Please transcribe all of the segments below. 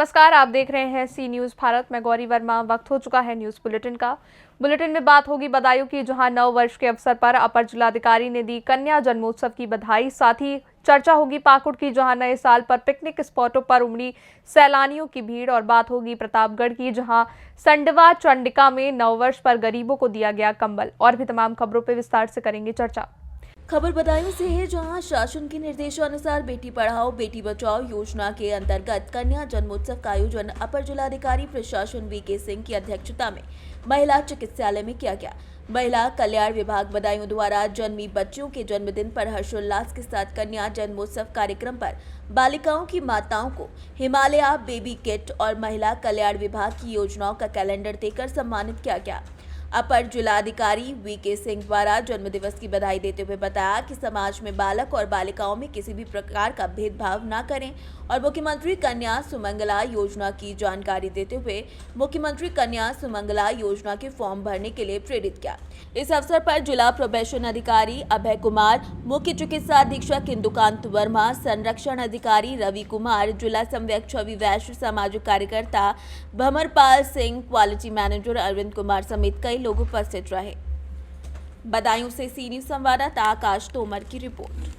नमस्कार, आप देख रहे हैं सी न्यूज़ भारत। मैं गौरी वर्मा। वक्त हो चुका है न्यूज़ बुलेटिन का। बुलेटिन में बात होगी बदायूं की, जहां नव वर्ष के अवसर पर अपर जिलाधिकारी ने दी कन्या जन्मोत्सव की बधाई। साथ ही चर्चा होगी पाकुड़ की, जहां नए साल पर पिकनिक स्पॉटों पर उमड़ी सैलानियों की भीड़। और बात होगी प्रतापगढ़ की, जहां संडवा चंडिका में नववर्ष पर गरीबों को दिया गया कंबल। और भी तमाम खबरों पर विस्तार से करेंगे चर्चा। खबर बदायूं से है, जहां शासन के निर्देशानुसार बेटी पढ़ाओ बेटी बचाओ योजना के अंतर्गत कन्या जन्मोत्सव का आयोजन अपर जिलाधिकारी प्रशासन वीके सिंह की अध्यक्षता में महिला चिकित्सालय में किया गया। महिला कल्याण विभाग बदायूं द्वारा जन्मी बच्चियों के जन्मदिन पर हर्षोल्लास के साथ कन्या जन्मोत्सव कार्यक्रम पर बालिकाओं की माताओं को हिमालय बेबी किट और महिला कल्याण विभाग की योजनाओं का कैलेंडर देकर सम्मानित किया गया। अपर जिलाधिकारी वीके सिंह द्वारा जन्मदिवस की बधाई देते हुए बताया कि समाज में बालक और बालिकाओं में किसी भी प्रकार का भेदभाव न करें और मुख्यमंत्री कन्या सुमंगला योजना की जानकारी देते हुए मुख्यमंत्री कन्या सुमंगला योजना के फॉर्म भरने के लिए प्रेरित किया। इस अवसर पर जिला प्रोबेशन अधिकारी अभय कुमार, मुख्य चिकित्सा अधीक्षक इंदुकांत वर्मा, संरक्षण अधिकारी रवि कुमार, जिला समन्वयक छवि वैश्य, सामाजिक कार्यकर्ता भमरपाल सिंह, क्वालिटी मैनेजर अरविंद कुमार समेत कई लोग उपस्थित रहे। बदायूं से सी न्यूज़ संवाददाता आकाश तोमर की रिपोर्ट।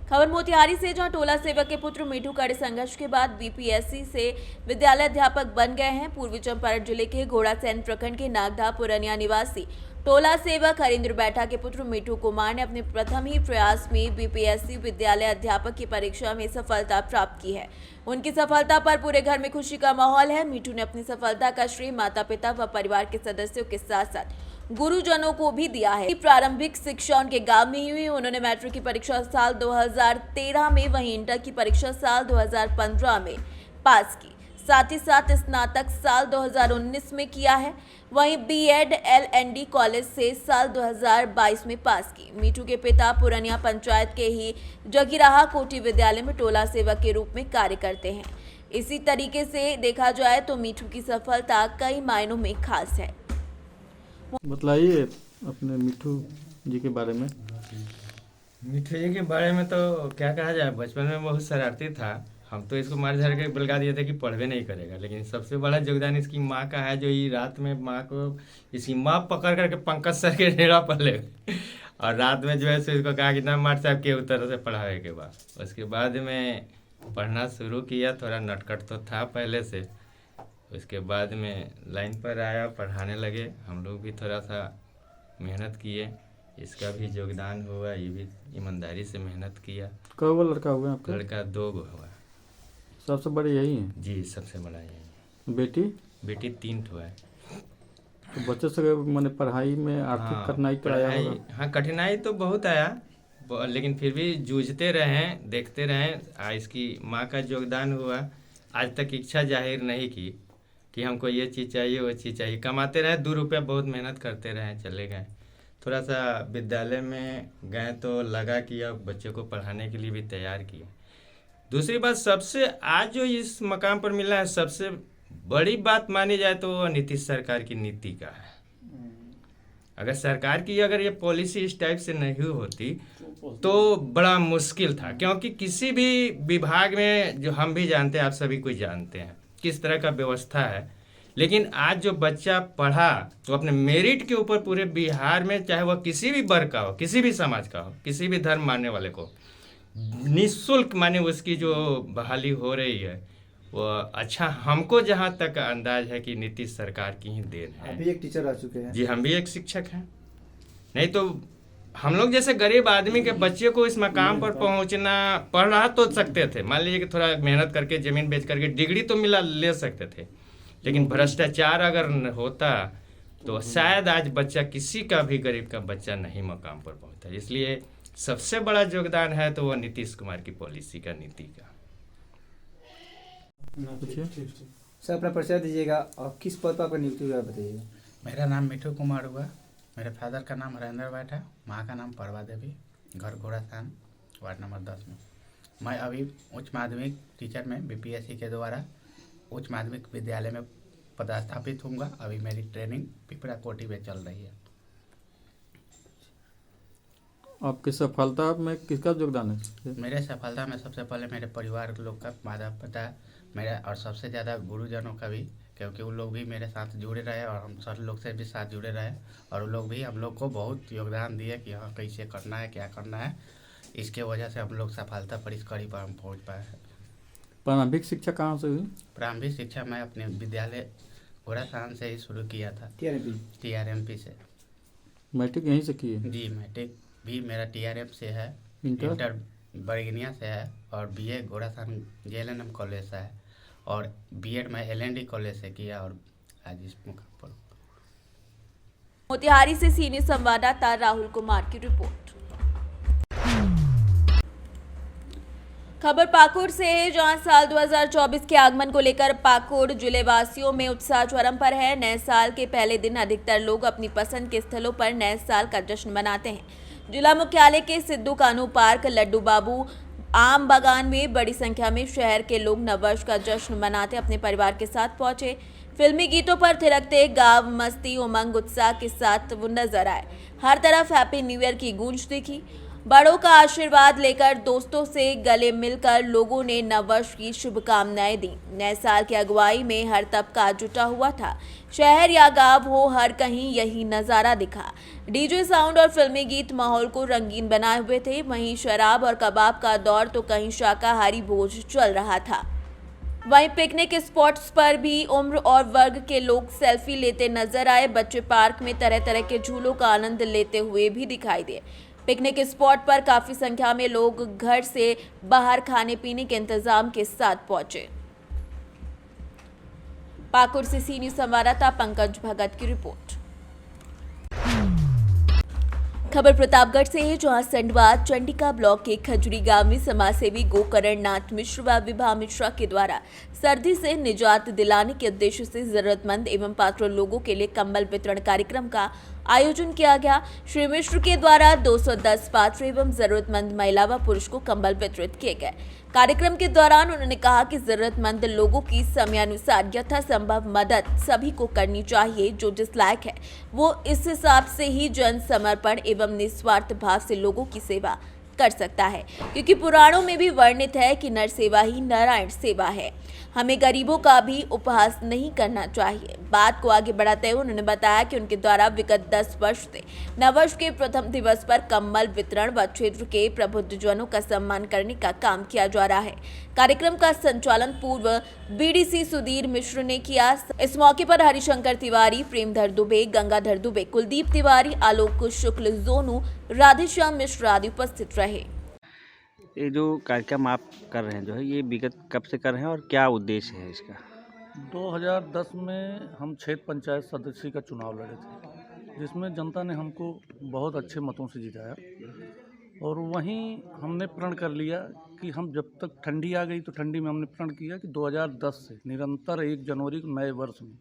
खबर मोतिहारी से, जहां टोला सेवक के पुत्र मीठू कड़े संघर्ष के बाद बीपीएससी से विद्यालय अध्यापक बन गए हैं। पूर्वी चंपारण जिले के घोड़ासैन प्रखंड के नागदा पुरनिया निवासी टोला सेवक हरिंद्र बैठा के पुत्र मीठू कुमार ने अपने प्रथम ही प्रयास में बीपीएससी विद्यालय अध्यापक की परीक्षा में सफलता प्राप्त की है। उनकी सफलता पर पूरे घर में खुशी का माहौल है। मीठू ने अपनी सफलता का श्रेय माता पिता व परिवार के सदस्यों के साथ साथ गुरुजनों को भी दिया है। प्रारंभिक शिक्षा उनके गांव में ही हुई। उन्होंने मैट्रिक की परीक्षा साल 2013 में, वहीं इंटर की परीक्षा साल 2015 में पास की। साथ ही साथ स्नातक साल 2019 में किया है। वहीं बीएड एलएनडी कॉलेज से साल 2022 में पास की। मीठू के पिता पुरनिया पंचायत के ही जगीराहा कोठी विद्यालय में टोला सेवक के रूप में कार्य करते हैं। इसी तरीके से देखा जाए तो मीठू की सफलता कई मायनों में खास है। बताइए अपने मिठू जी के बारे में। मिठू जी के बारे में तो क्या कहा जाए, बचपन में बहुत शरारती था। हम तो इसको मार झड़ के बलगा दिए थे कि पढ़वे नहीं करेगा, लेकिन सबसे बड़ा योगदान इसकी माँ का है, जो ये रात में माँ को इसकी माँ पकड़ करके पंकज सर के डेरा पर ले और रात में जो है सो इसको कहा कि ना मार साहब के तरह से पढ़ावे के बाद उसके बाद में पढ़ना शुरू किया। थोड़ा नटखट तो था पहले से, उसके बाद में लाइन पर आया, पढ़ाने लगे। हम लोग भी थोड़ा सा मेहनत किए, इसका भी योगदान हुआ। ये भी ईमानदारी से मेहनत किया। कब लड़का हुआ आपका? लड़का 2 गो हुआ। सबसे बड़े यही है? जी, सबसे बड़ा यही। बेटी? बेटी 3 ठो है। तो बच्चे से मैंने पढ़ाई में आर्थिक कठिनाई तो आया होगा? हाँ, कठिनाई तो बहुत आया, लेकिन फिर भी जूझते रहे, देखते रहे। इसकी माँ का योगदान हुआ। आज तक इच्छा जाहिर नहीं की कि हमको ये चीज़ चाहिए वो चीज़ चाहिए। कमाते रहे, 2 रुपया बहुत मेहनत करते रहे, चले गए। थोड़ा सा विद्यालय में गए तो लगा कि अब बच्चे को पढ़ाने के लिए भी तैयार किया। दूसरी बात, सबसे आज जो इस मकाम पर मिला है, सबसे बड़ी बात मानी जाए तो वो नीतीश सरकार की नीति का है। अगर सरकार की अगर ये पॉलिसी इस टाइप से नहीं होती तो बड़ा मुश्किल था, क्योंकि किसी भी विभाग में, जो हम भी जानते हैं, आप सभी कुछ जानते हैं किस तरह का व्यवस्था है। लेकिन आज जो बच्चा पढ़ा तो अपने मेरिट के ऊपर पूरे बिहार में, चाहे वह किसी भी वर्ग का हो, किसी भी समाज का हो, किसी भी धर्म मानने वाले को, निःशुल्क माने उसकी जो बहाली हो रही है वो अच्छा। हमको जहाँ तक अंदाज है कि नीतीश सरकार की ही देन है। अभी एक टीचर आ चुके हैं। जी, हम भी एक शिक्षक हैं। नहीं तो हम लोग जैसे गरीब आदमी के बच्चे को इस मकाम पर पहुंचना, पढ़ रहा तो सकते थे, मान लीजिए कि थोड़ा मेहनत करके ज़मीन बेच करके डिग्री तो ले सकते थे, लेकिन भ्रष्टाचार अगर होता तो शायद आज बच्चा, किसी का भी गरीब का बच्चा नहीं मकाम पर पहुंचता। इसलिए सबसे बड़ा योगदान है तो वह नीतीश कुमार की पॉलिसी का, नीति का। सर, अपना परिचय दीजिएगा और किस पद पर आपका नियुक्ति हुआ बताइएगा। मेरा नाम मिठू कुमार हुआ। मेरे फादर का नाम हरेंद्र बैठा, माँ का नाम परवा देवी, घर घोड़ासान, वार्ड नंबर 10 में। मैं अभी उच्च माध्यमिक टीचर में बीपीएससी के द्वारा उच्च माध्यमिक विद्यालय में पदस्थापित हूँगा। अभी मेरी ट्रेनिंग पिपरा कोठी में चल रही है। आपकी सफलता में किसका योगदान है? मेरे सफलता में सबसे पहले मेरे परिवार के लोग का, माता पिता मेरा, और सबसे ज़्यादा गुरुजनों का भी, क्योंकि वो लोग भी मेरे साथ जुड़े रहे और हम सब लोग से भी साथ जुड़े रहे, और वो लोग भी हम लोग को बहुत योगदान दिए कि हाँ कैसे करना है, क्या करना है। इसके वजह से हम लोग सफलता पर इस कड़ी पर हम पहुँच पाए हैं। प्रारंभिक शिक्षा कहाँ से हुई? प्रारंभिक शिक्षा मैं अपने विद्यालय घोड़ासान से ही शुरू किया था, TRMP TRMP से। मैट्रिक यहीं से की है? जी, मैट्रिक भी मेरा TRM से है, इंटर? इंटर बरगनिया से है, और BA घोड़ासान JLNM कॉलेज से है, और B.Ed मैं LND कॉलेज से किया, और आज इस मुकाम पर। मोतिहारी से सीनियर संवाददाता राहुल कुमार की रिपोर्ट। खबर पाकुड़ से है, जहां साल 2024 के आगमन को लेकर पाकुड़ जिले वासियों में उत्साह चरम पर है। नए साल के पहले दिन अधिकतर लोग अपनी पसंद के स्थलों पर नए साल का जश्न मनाते हैं। जिला मुख्यालय के सिद्धू कानू पार्क, लड्डू बाबू आम बागान में बड़ी संख्या में शहर के लोग नववर्ष का जश्न मनाते अपने परिवार के साथ पहुंचे। फिल्मी गीतों पर थिरकते गाँव मस्ती उमंग उत्साह के साथ वो नजर आए। हर तरफ हैप्पी न्यू ईयर की गूंज दिखी। बड़ों का आशीर्वाद लेकर दोस्तों से गले मिलकर लोगों ने नववर्ष की शुभकामनाएं दी। नए साल की अगुवाई में हर तबका जुटा हुआ था। शहर या गांव हो, हर कहीं यही नज़ारा दिखा। डीजे साउंड और फिल्मी गीत माहौल को रंगीन बनाए हुए थे। वहीं शराब और कबाब का दौर तो कहीं शाकाहारी भोज चल रहा था। वहीं पिकनिक स्पॉट्स पर भी उम्र और वर्ग के लोग सेल्फी लेते नजर आए। बच्चे पार्क में तरह तरह के झूलों का आनंद लेते हुए भी दिखाई दिए। पिकनिक स्पॉट पर काफी संख्या में लोग घर से बाहर खाने पीने के इंतजाम के साथ पहुंचे। पाकुड़ से सी न्यूज संवाददाता पंकज भगत की रिपोर्ट। खबर प्रतापगढ़ से है, जहां संडवा चंडिका ब्लॉक के खजुरी गांव में समाजसेवी गोकरण नाथ मिश्र व विभा मिश्रा के द्वारा सर्दी से निजात दिलाने के उद्देश्य से जरूरतमंद एवं पात्र लोगों के लिए कंबल वितरण कार्यक्रम का आयोजन किया गया। श्री मिश्र के द्वारा 210 पात्र एवं जरूरतमंद महिला व पुरुष को कंबल वितरित किए गए। कार्यक्रम के दौरान उन्होंने कहा कि जरूरतमंद लोगों की समयानुसार यथासंभव मदद सभी को करनी चाहिए। जो जिस लायक है वो इस हिसाब से ही जन समर्पण एवं निस्वार्थ भाव से लोगों की सेवा कर सकता है, क्योंकि पुराणों में भी वर्णित है कि नर सेवा ही नारायण सेवा है। हमें गरीबों का भी उपहास नहीं करना चाहिए। बात को आगे बढ़ाते हुए उन्होंने बताया कि उनके द्वारा विगत 10 वर्ष से नववर्ष के प्रथम दिवस पर कंबल वितरण व क्षेत्र के प्रबुद्धजनों का सम्मान करने का काम किया जा रहा है। कार्यक्रम का संचालन पूर्व BDC सुधीर मिश्र ने किया। इस मौके पर हरिशंकर तिवारी, प्रेमधर दुबे, गंगाधर दुबे, कुलदीप तिवारी, आलोक शुक्ल, जोनू, राधेश्याम मिश्र आदि उपस्थित रहे। ये जो कार्यक्रम आप कर रहे हैं जो है, ये विगत कब से कर रहे हैं और क्या उद्देश्य है इसका? 2010 में हम क्षेत्र पंचायत सदस्य का चुनाव लड़े थे, जिसमें जनता ने हमको बहुत अच्छे मतों से जिताया। और वहीं हमने प्रण कर लिया कि हम जब तक ठंडी आ गई तो ठंडी में हमने प्रण किया कि 2010 से निरंतर 1 जनवरी को नए वर्ष में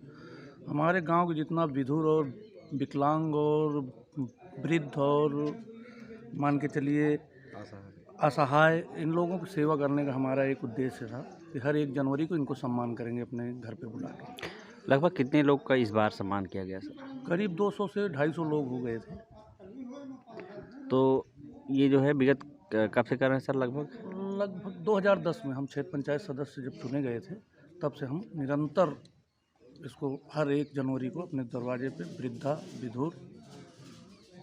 हमारे गांव के जितना विधुर और विकलांग और वृद्ध और मान के चलिए असहाय, इन लोगों की सेवा करने का हमारा एक उद्देश्य था कि हर 1 जनवरी को इनको सम्मान करेंगे अपने घर पे बुला के। लगभग कितने लोग का इस बार सम्मान किया गया सर? करीब 200 से 250 लोग हो गए थे। तो ये जो है विगत कब से कर रहे हैं सर? लगभग 2010 में हम क्षेत्र पंचायत सदस्य जब चुने गए थे, तब से हम निरंतर इसको हर 1 जनवरी को अपने दरवाजे पे वृद्धा, विधुर,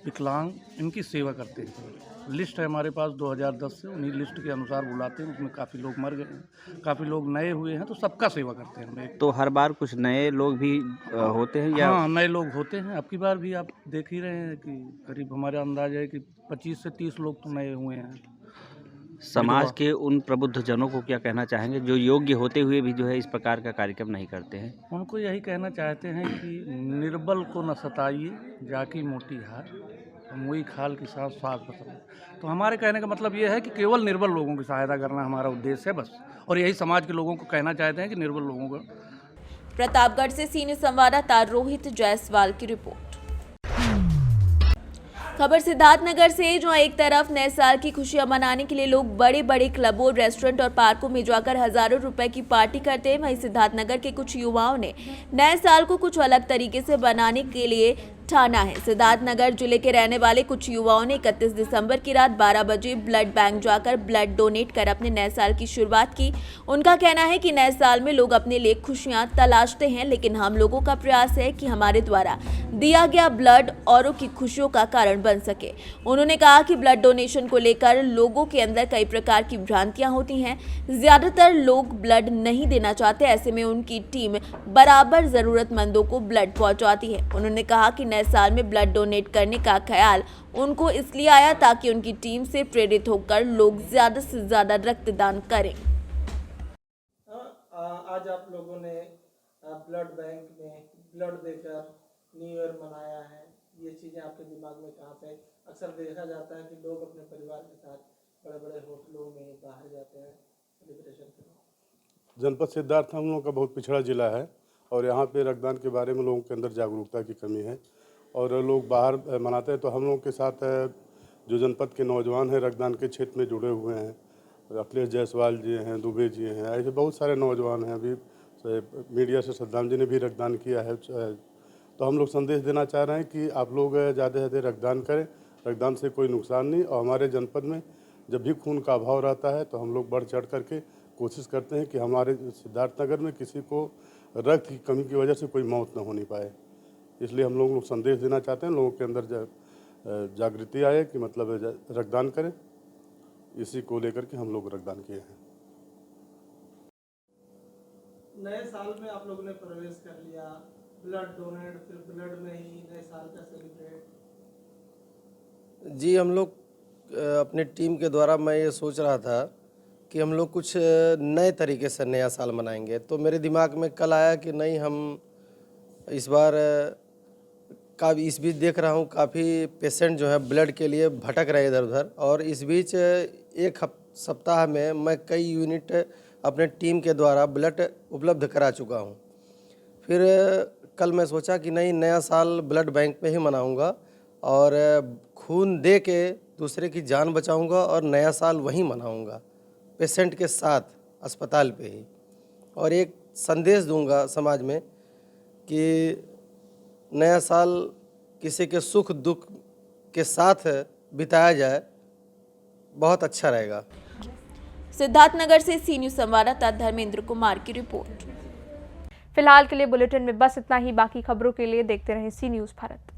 विकलांग, इनकी सेवा करते हैं। लिस्ट है हमारे पास 2010 से, उन्हीं लिस्ट के अनुसार बुलाते हैं। उसमें काफ़ी लोग मर गए, काफ़ी लोग नए हुए हैं, तो सबका सेवा करते हैं हम। तो हर बार कुछ नए लोग भी होते हैं या? हाँ, नए लोग होते हैं। अब की बार भी आप देख ही रहे हैं कि करीब हमारा अंदाजा है कि 25 से 30 लोग तो नए हुए हैं। समाज के उन प्रबुद्ध जनों को क्या कहना चाहेंगे जो योग्य होते हुए भी जो है इस प्रकार का कार्यक्रम नहीं करते हैं? उनको यही कहना चाहते हैं कि निर्बल को न सताइए, जाकी मोटी हार, मुई खाल के साथ साथ बताइए। तो हमारे कहने का मतलब ये है कि केवल निर्बल लोगों की सहायता करना हमारा उद्देश्य है बस। और यही समाज के लोगों को कहना चाहते हैं कि निर्बल लोगों को। प्रतापगढ़ से सीनियर संवाददाता रोहित जायसवाल की रिपोर्ट। खबर सिद्धार्थनगर से, जो एक तरफ नए साल की खुशियां मनाने के लिए लोग बड़े बड़े क्लबों, रेस्टोरेंट और पार्कों में जाकर हजारों रुपए की पार्टी करते हैं, वहीं सिद्धार्थनगर के कुछ युवाओं ने नए साल को कुछ अलग तरीके से बनाने के लिए ठाना है। सिद्धार्थनगर जिले के रहने वाले कुछ युवाओं ने 31 दिसंबर की रात 12 बजे ब्लड बैंक जाकर ब्लड डोनेट कर अपने नए साल की शुरुआत की। उनका कहना है कि नए साल में लोग अपने लिए खुशियां तलाशते हैं, लेकिन हम लोगों का प्रयास है कि हमारे द्वारा दिया गया ब्लड औरों की खुशियों का कारण बन सके। उन्होंने कहा कि ब्लड डोनेशन को लेकर लोगों के अंदर कई प्रकार की भ्रांतियां होती हैं। ज्यादातर लोग ब्लड नहीं देना चाहते, ऐसे में उनकी टीम बराबर जरूरतमंदों को ब्लड पहुंचाती है। उन्होंने कहा कि नए साल में ब्लड डोनेट करने का ख्याल उनको इसलिए आया ताकि उनकी टीम से प्रेरित होकर लोग ज्यादा से ज्यादा रक्तदान करें। आज आप लोगों ने ब्लड बैंक में ब्लड देकर न्यू ईयर मनाया है, ये चीज़ें आपके दिमाग में कहाँ से? अक्सर देखा जाता है कि लोग अपने परिवार के साथ बड़े बड़े होटलों में बाहर जाते हैं सेलिब्रेशन करने। जनपद सिद्धार्थ हम लोगों का बहुत पिछड़ा जिला है और यहाँ पे रक्तदान के बारे में लोगों के अंदर जागरूकता की कमी है और लोग बाहर मनाते हैं। तो हम लोगों के साथ जो जनपद के नौजवान हैं रक्तदान के क्षेत्र में जुड़े हुए हैं, अखिलेश जायसवाल जी हैं, दुबे जी हैं, ऐसे बहुत सारे नौजवान हैं। अभी मीडिया से सद्दाम जी ने भी रक्तदान किया है। तो हम लोग संदेश देना चाह रहे हैं कि आप लोग ज़्यादा से ज़्यादा रक्तदान करें, रक्तदान से कोई नुकसान नहीं। और हमारे जनपद में जब भी खून का अभाव रहता है तो हम लोग बढ़ चढ़ करके कोशिश करते हैं कि हमारे सिद्धार्थनगर में किसी को रक्त की कमी की वजह से कोई मौत न होनी पाए। इसलिए हम लोग संदेश देना चाहते हैं, लोगों के अंदर जागृति आए कि मतलब रक्तदान करें। इसी को लेकर के हम लोग रक्तदान किए हैं। नए साल में आप लोगों ने प्रवेश कर लिया, ब्लड डोनेट, फिर ब्लड में ही नए साल का सेलिब्रेट। जी, हम लोग अपने टीम के द्वारा मैं ये सोच रहा था कि हम लोग कुछ नए तरीके से नया साल मनाएंगे। तो मेरे दिमाग में कल आया कि नहीं, हम इस बार इस बीच देख रहा हूँ काफ़ी पेशेंट जो है ब्लड के लिए भटक रहे इधर उधर, और इस बीच एक सप्ताह में मैं कई यूनिट अपने टीम के द्वारा ब्लड उपलब्ध करा चुका हूँ। फिर कल मैं सोचा कि नहीं, नया साल ब्लड बैंक में ही मनाऊँगा और खून दे के दूसरे की जान बचाऊँगा और नया साल वहीं मनाऊँगा पेशेंट के साथ अस्पताल पे ही। और एक संदेश दूंगा समाज में कि नया साल किसी के सुख दुख के साथ बिताया जाए, बहुत अच्छा रहेगा। सिद्धार्थनगर से सी न्यूज़ संवाददाता धर्मेंद्र कुमार की रिपोर्ट। फिलहाल के लिए बुलेटिन में बस इतना ही। बाकी खबरों के लिए देखते रहें सी न्यूज़ भारत।